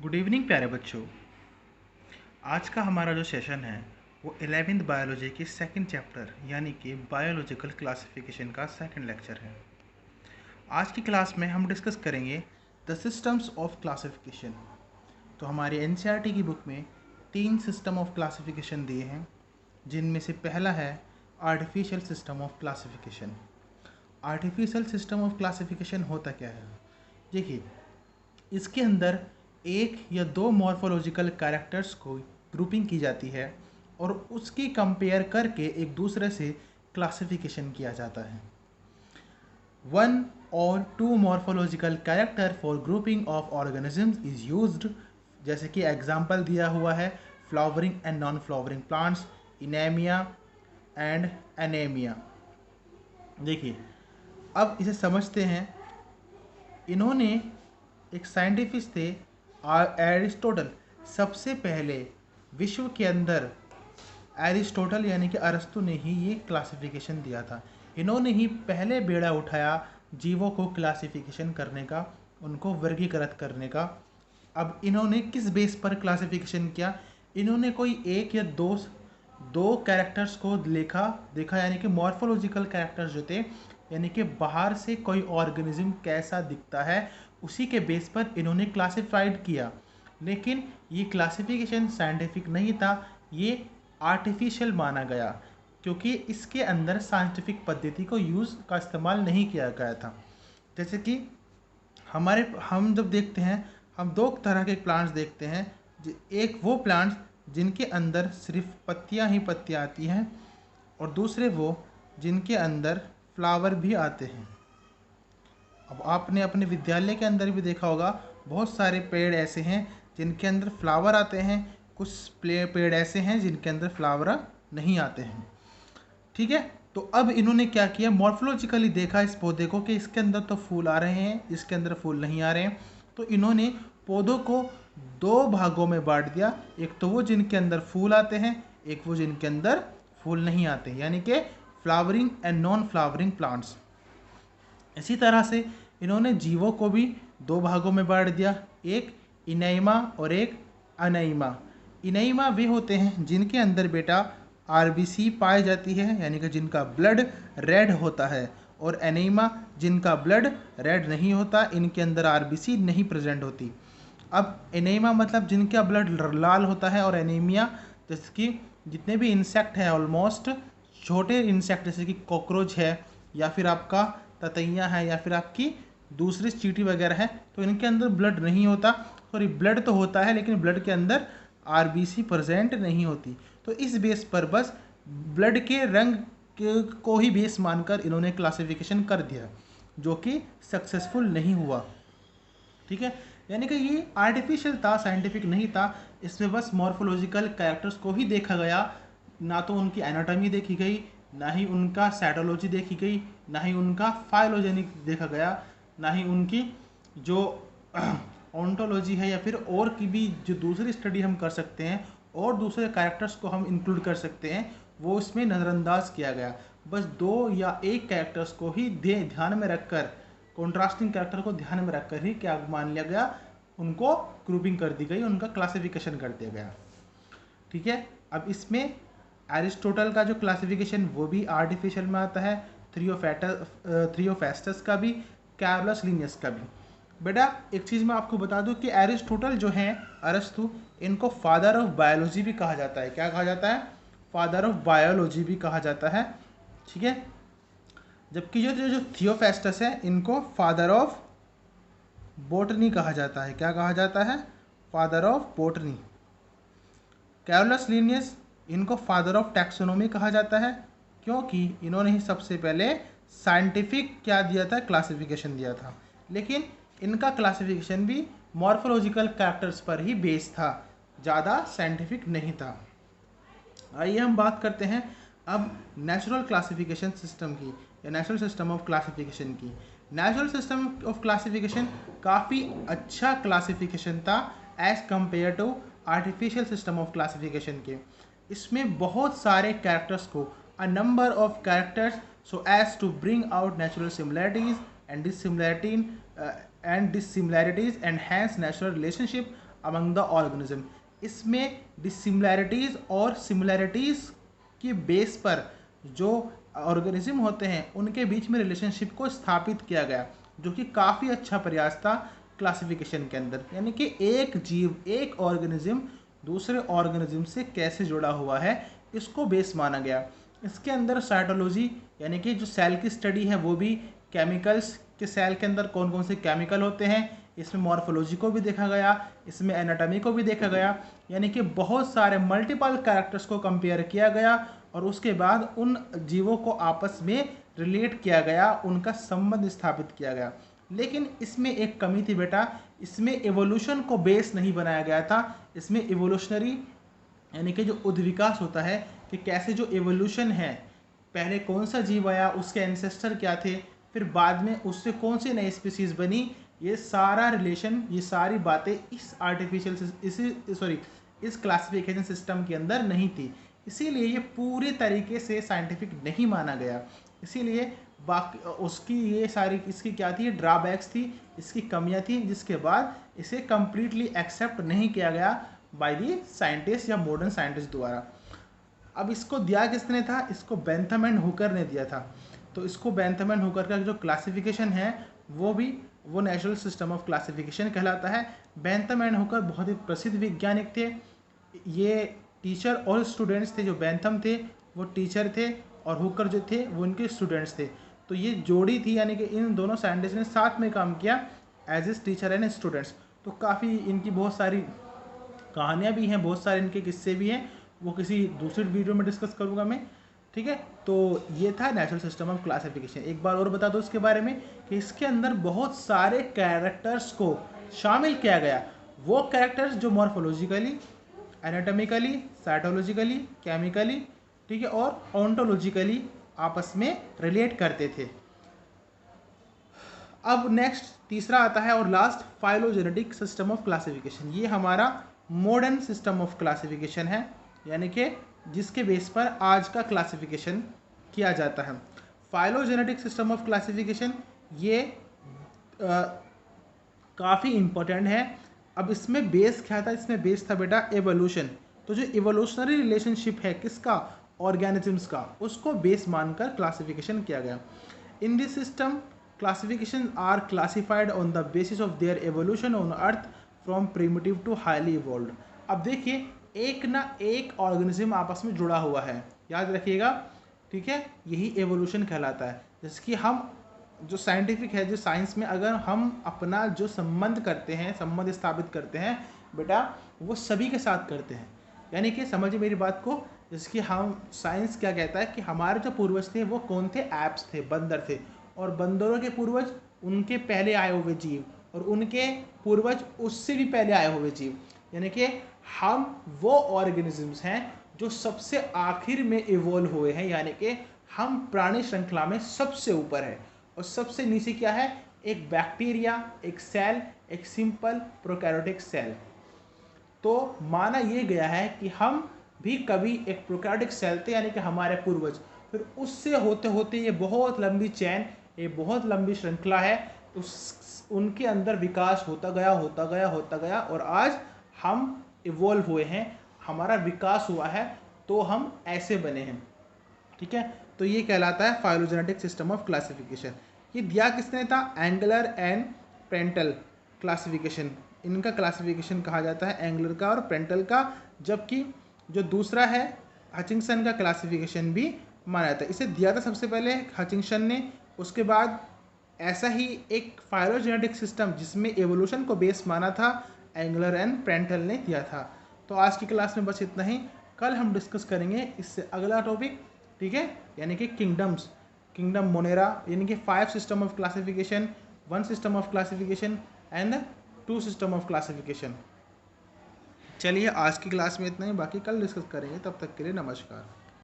Good evening प्यारे बच्चों। आज का हमारा जो सेशन है वो 11th बायोलॉजी के सेकंड चैप्टर यानी कि बायोलॉजिकल क्लासिफिकेशन का सेकंड लेक्चर है। आज की क्लास में हम डिस्कस करेंगे द सिस्टम्स ऑफ क्लासिफिकेशन। तो हमारी एनसीईआरटी की बुक में 3 सिस्टम ऑफ क्लासिफिकेशन दिए हैं, जिनमें से पहला है artificial system of classification. Artificial system of classification होता क्या है? देखिए, इसके अंदर एक या दो मॉर्फोलॉजिकल कैरेक्टर्स को ग्रुपिंग की जाती है और उसकी कंपेयर करके एक दूसरे से क्लासिफिकेशन किया जाता है। वन और two morphological character for grouping of organisms is used, जैसे कि एग्जांपल दिया हुआ है flowering and non flowering plants, इनेमिया एंड एनेमिया। देखिए, अब इसे समझते हैं। इन्होंने एक साइंटिफिस्ट थे एरिस्टोटल। सबसे पहले विश्व के अंदर एरिस्टोटल यानी कि अरस्तु ने ही ये क्लासिफिकेशन दिया था। इन्होंने ही पहले बेड़ा उठाया जीवों को क्लासिफिकेशन करने का, उनको वर्गीकृत करने का। अब इन्होंने किस बेस पर क्लासिफिकेशन किया? इन्होंने कोई एक या दो कैरेक्टर्स को देखा यानी कि मॉर्फोलॉजिकल कैरेक्टर्स जो थे, यानी कि बाहर से कोई ऑर्गेनिज्म कैसा दिखता है, उसी के बेस पर इन्होंने क्लासिफाइड किया। लेकिन ये क्लासिफिकेशन साइंटिफिक नहीं था, ये आर्टिफिशियल माना गया, क्योंकि इसके अंदर साइंटिफिक पद्धति को का इस्तेमाल नहीं किया गया था। जैसे कि हम जब देखते हैं, हम दो तरह के प्लांट्स देखते हैं। एक वो प्लांट्स जिनके अंदर सिर्फ पत्तियां ही पत्तियां आती हैं, और दूसरे वो जिनके अंदर फ्लावर भी आते हैं। अब आपने अपने विद्यालय के अंदर भी देखा होगा, बहुत सारे पेड़ ऐसे हैं जिनके अंदर फ्लावर आते हैं, कुछ पेड़ ऐसे हैं जिनके अंदर फ्लावर नहीं आते हैं। ठीक है, तो अब इन्होंने क्या किया, मॉर्फोलॉजिकली देखा इस पौधे को कि इसके अंदर तो फूल आ रहे हैं, इसके अंदर फूल नहीं आ रहे हैं। तो इन्होंने पौधों को दो भागों में बांट दिया, एक तो वो जिनके अंदर फूल आते हैं, एक वो जिनके अंदर फूल नहीं आते, यानी कि flowering and non flowering plants. इसी तरह से इन्होंने जीवों को भी दो भागों में बांट दिया, एक इनैमा और एक अनैमा। इनैमा वे होते हैं जिनके अंदर बेटा आरबीसी पाई जाती है, यानी कि जिनका ब्लड रेड होता है, और एनीमा जिनका ब्लड रेड नहीं होता, इनके अंदर आरबीसी नहीं प्रेजेंट होती। अब एनीमा मतलब जिनका ब्लड लाल होता है, और एनीमिया जैसे कि जितने भी इंसेक्ट हैं, ऑलमोस्ट छोटे इंसेक्ट जैसे कि कॉकरोच है, या फिर आपका ततैया है, या फिर आपकी दूसरी चींटी वगैरह है, तो इनके अंदर ब्लड नहीं होता। सॉरी, ब्लड तो होता है लेकिन ब्लड के अंदर आरबीसी प्रेजेंट नहीं होती। तो इस बेस पर बस ब्लड के रंग को ही बेस मानकर इन्होंने क्लासिफिकेशन कर दिया, जो कि सक्सेसफुल नहीं हुआ। ठीक है, यानी कि ये आर्टिफिशियल था, साइंटिफिक नहीं था। इसमें बस मॉर्फोलॉजिकल कैरेक्टर्स को ही देखा गया, ना तो उनकी एनाटॉमी देखी गई, ना ही उनका साइटोलॉजी देखी गई, ना ही उनका फाइलोजेनिक देखा गया, ना ही उनकी जो ऑन्टोलॉजी है या फिर और की भी जो दूसरी स्टडी हम कर सकते हैं और दूसरे कैरेक्टर्स को हम इंक्लूड कर सकते हैं, वो इसमें नज़रअंदाज किया गया। बस दो या एक कैरेक्टर्स को ही ध्यान में रखकर, कॉन्ट्रास्टिंग कैरेक्टर को ध्यान में रखकर ही क्या मान लिया गया, उनको ग्रुपिंग कर दी गई, उनका क्लासिफिकेशन कर दिया गया। ठीक है, अब इसमें एरिस्टोटल का जो क्लासिफिकेशन वो भी आर्टिफिशियल में आता है, थ्रियोफेस्टस का भी, कैरोलस लिनियस का भी। बेटा एक चीज़ मैं आपको बता दूं कि एरिस्टोटल जो हैं, अरस्तु, इनको फादर ऑफ बायोलॉजी भी कहा जाता है। क्या कहा जाता है? फादर ऑफ बायोलॉजी भी कहा जाता है। ठीक है, जबकि जो थियोफेस्टस है, इनको फादर ऑफ बोटनी कहा जाता है। क्या कहा जाता है? Father of botany. Carolus Linnaeus, इनको फादर ऑफ टैक्सोनॉमी कहा जाता है, क्योंकि इन्होंने ही सबसे पहले साइंटिफिक क्या दिया था, क्लासिफिकेशन दिया था। लेकिन इनका क्लासिफिकेशन भी मॉर्फोलॉजिकल कैरेक्टर्स पर ही बेस्ड था, ज़्यादा साइंटिफिक नहीं था। आइए हम बात करते हैं अब नेचुरल क्लासिफिकेशन सिस्टम की, या नेचुरल सिस्टम ऑफ क्लासिफिकेशन की। नेचुरल सिस्टम ऑफ क्लासिफिकेशन काफ़ी अच्छा क्लासिफिकेशन था as compare to artificial system of classification के। इसमें बहुत सारे कैरेक्टर्स को, a number of characters, so as to bring out natural similarities and dissimilarities and hence natural relationship among the organism. इसमें dissimilarities और सिमिलैरिटीज़ के base पर जो ऑर्गेनिज्म होते हैं उनके बीच में रिलेशनशिप को स्थापित किया गया, जो कि काफ़ी अच्छा प्रयास था क्लासिफिकेशन के अंदर। यानी कि एक जीव, एक ऑर्गेनिज्म दूसरे ऑर्गेनिज्म से कैसे जुड़ा हुआ है, इसको बेस माना गया। इसके अंदर साइटोलॉजी यानी कि जो सेल की स्टडी है वो भी, केमिकल्स के सेल के अंदर कौन कौन से केमिकल होते हैं, इसमें मॉर्फोलॉजी को भी देखा गया, इसमें एनाटॉमी को भी देखा गया। यानी कि बहुत सारे मल्टीपल कैरेक्टर्स को कंपेयर किया गया और उसके बाद उन जीवों को आपस में रिलेट किया गया, उनका संबंध स्थापित किया गया। लेकिन इसमें एक कमी थी बेटा, इसमें एवोल्यूशन को बेस नहीं बनाया गया था। इसमें एवोल्यूशनरी यानी कि जो उद्विकास होता है कि कैसे जो एवोल्यूशन है, पहले कौन सा जीव आया, उसके एंसेस्टर क्या थे, फिर बाद में उससे कौन सी नई स्पीसीज बनी, ये सारा रिलेशन, ये सारी बातें इस क्लासिफिकेशन सिस्टम के अंदर नहीं थी। इसीलिए ये पूरे तरीके से साइंटिफिक नहीं माना गया। इसीलिए बाकी उसकी ये सारी इसकी क्या थी, ड्रॉबैक्स थी, इसकी कमियां थी, जिसके बाद इसे कम्प्लीटली एक्सेप्ट नहीं किया गया बाय दी साइंटिस्ट या मॉडर्न साइंटिस्ट द्वारा। अब इसको दिया किसने था, इसको बेंथम एंड हुकर ने दिया था। तो इसको बेंथम एंड हुकर का जो क्लासिफिकेशन है वो नेचुरल सिस्टम ऑफ क्लासिफिकेशन कहलाता है। बेंथम एंड हुकर बहुत ही प्रसिद्ध वैज्ञानिक थे। ये टीचर और स्टूडेंट्स थे। जो बेंथम थे वो टीचर थे और हुकर जो थे वो उनके स्टूडेंट्स थे। तो ये जोड़ी थी, यानी कि इन दोनों साइंटिस्ट ने साथ में काम किया as a teacher and students. तो काफ़ी इनकी बहुत सारी कहानियाँ भी हैं, बहुत सारे इनके किस्से भी हैं, वो किसी दूसरी वीडियो में डिस्कस करूँगा मैं। ठीक है, तो ये था नेचुरल सिस्टम ऑफ क्लासिफिकेशन। एक बार और बता दो इसके बारे में कि इसके अंदर बहुत सारे कैरेक्टर्स को शामिल किया गया। वो कैरेक्टर्स जो मॉर्फोलॉजिकली, एनाटॉमिकली, साइटोलॉजिकली, केमिकली, ठीक है, और ऑन्टोलॉजिकली आपस में रिलेट करते थे। अब नेक्स्ट तीसरा आता है और last, phylogenetic system of classification. ये हमारा मॉडर्न सिस्टम ऑफ क्लासिफिकेशन है, यानी कि जिसके बेस पर आज का क्लासिफिकेशन किया जाता है। फाइलोजेनेटिक सिस्टम ऑफ क्लासिफिकेशन ये काफ़ी इम्पोर्टेंट है। अब इसमें बेस क्या था, इसमें बेस था बेटा एवोल्यूशन। तो जो एवोल्यूशनरी रिलेशनशिप है किसका, ऑर्गेनिजम्स का, उसको बेस मानकर क्लासिफिकेशन किया गया। In this system classification are classified on the basis of their evolution on earth from primitive to highly evolved. अब देखिए, एक ना एक ऑर्गेनिज्म आपस में जुड़ा हुआ है, याद रखिएगा, ठीक है, यही एवोल्यूशन कहलाता है। जैसे कि हम जो साइंटिफिक है, जो साइंस में अगर हम अपना जो संबंध करते हैं, संबंध स्थापित करते हैं बेटा, वो सभी के साथ करते हैं। यानी कि समझिए मेरी बात को, जैसे कि हम साइंस क्या कहता है कि हमारे जो पूर्वज थे वो कौन थे, एप्स थे, बंदर थे, और बंदरों के पूर्वज उनके पहले आए हुए जीव, और उनके पूर्वज उससे भी पहले आए हुए जीव। यानी कि हम वो ऑर्गेनिजम्स हैं जो सबसे आखिर में इवॉल्व हुए हैं, यानी कि हम प्राणी श्रृंखला में सबसे ऊपर है। और सबसे नीचे क्या है, एक बैक्टीरिया, एक सेल, एक सिंपल प्रोकैरियोटिक सेल। तो माना यह गया है कि हम भी कभी एक प्रोकैरियोटिक सेल थे, यानी कि हमारे पूर्वज, फिर उससे होते होते ये बहुत लंबी चैन, ये बहुत लंबी श्रृंखला है, उनके अंदर विकास होता गया और आज हम इवॉल्व हुए हैं, हमारा विकास हुआ है, तो हम ऐसे बने हैं। ठीक है, तो ये कहलाता है फाइलोजेनेटिक सिस्टम ऑफ क्लासिफिकेशन। ये दिया किसने था, एंगलर एंड प्रेंटल क्लासिफिकेशन। इनका क्लासिफिकेशन कहा जाता है एंगलर का और प्रेंटल का, जबकि जो दूसरा है हचिंगसन का क्लासिफिकेशन भी माना जाता है। इसे दिया था सबसे पहले हचिंगसन ने, उसके बाद ऐसा ही एक फाइलोजेनेटिक सिस्टम जिसमें एवोल्यूशन को बेस माना था, एंगलर एंड प्रेंटल ने दिया था। तो आज की क्लास में बस इतना ही। कल हम डिस्कस करेंगे इससे अगला टॉपिक, ठीक है, यानी कि किंगडम मोनेरा, यानी कि 5 system of classification, 1 system of classification and 2 system of classification. चलिए आज की क्लास में इतना ही, बाकी कल डिस्कस करेंगे। तब तक के लिए नमस्कार।